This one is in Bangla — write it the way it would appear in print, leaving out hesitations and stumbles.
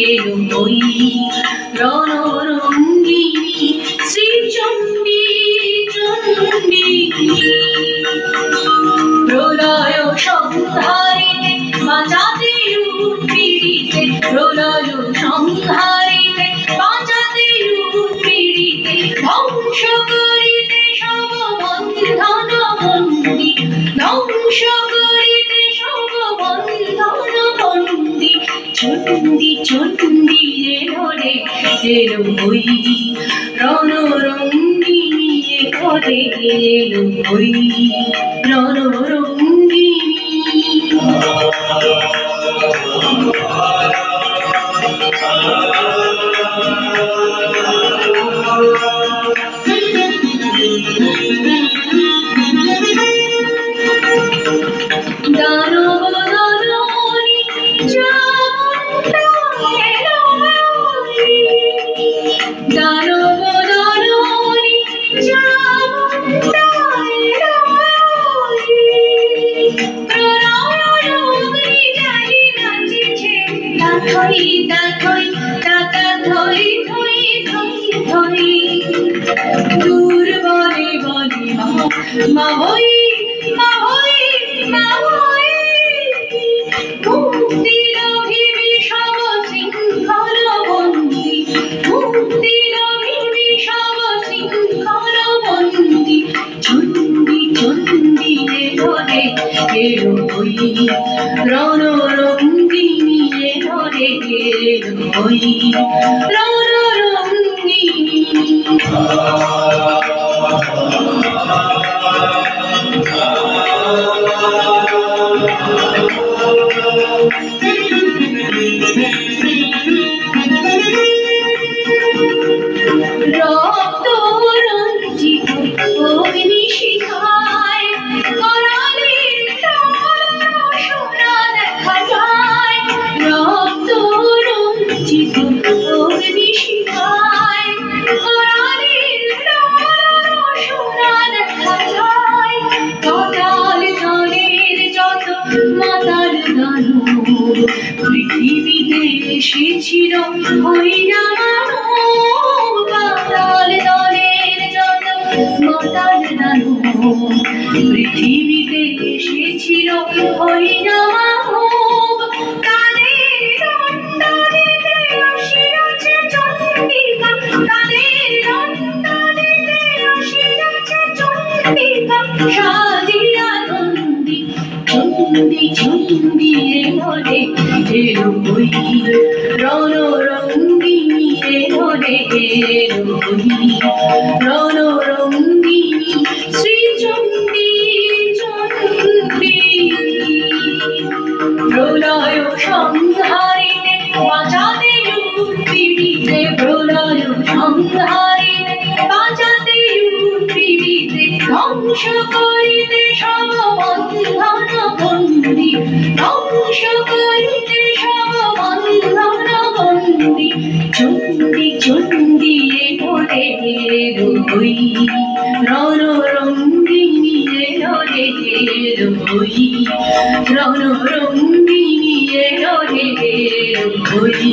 এলো ওই রণরঙ্গিনী শ্রীচণ্ডী চণ্ডী। প্রলয় সংহারিতে বাঁচাতে উৎপীড়িতে, প্রলয় সংহারিতে বাঁচাতে উৎপীড়িতে, ধ্বংস করিতে সব বন্ধন বন্দী, ধ্বংস করিতে সব বন্ধন বন্দী। চণ্ডী চণ্ডী এলো রে এলো ওই রণরঙ্গিনী, এলো রে এলো ওই রণরঙ্গিনী। দানব দলনী চামুণ্ডা এলো, দানব দলনী চামুণ্ডা এলো, প্রলয় অগ্নি জ্বালি নাচিছে তাথই তাথই তাতা থই থই থই থই। দুর্বলে বলে মা হই মা হই মা হই, মুক্তি লভিবি সব শৃঙ্খল বন্দী, মুক্তি লভিবি সব শৃঙ্খল বন্দী। চণ্ডী চণ্ডী এলো রে এলো ওই রণরঙ্গিনী, এলো রে এলো ওই রণরঙ্গিনী। রক্ত রঞ্জিত অগ্নিশিখায় করালির রসনা দেখা যায়, রক্ত রঞ্জিত অগ্নিশিখায় করালির রসনা দেখা যায়। পাতাল তলের যত মাতাল দানব পৃথিবীতে এসেছিল হইনা মানব, পাতাল তলের যত মাতাল দানব পৃথিবীতে এসেছিল হইনা মানব। তাদের দণ্ড দিতে আসিয়াছে চণ্ডিকা, তাদের দণ্ড দিতে আসিয়াছে চণ্ডিকা সাজিয়া নন্দী। চণ্ডী চণ্ডী এলো রে এলো ওই রণরঙ্গিনী, এলো রে এলো ওই রণরঙ্গিনী শ্রীচণ্ডী চণ্ডী। প্রলয় সংহারিতে বাঁচাতে উৎপীড়িতে, প্রলয় সংহারিতে বাঁচাতে উৎপীড়িতে, ধ্বংস করিতে সব বন্ধন বন্দী, ধ্বংস করিতে সব বন্ধন বন্দী। চণ্ডী চণ্ডী এলো রে এলো ওই রণরঙ্গিনী, এলো রে এলো ওই রণরঙ্গিনী, এলো রে এলো ওই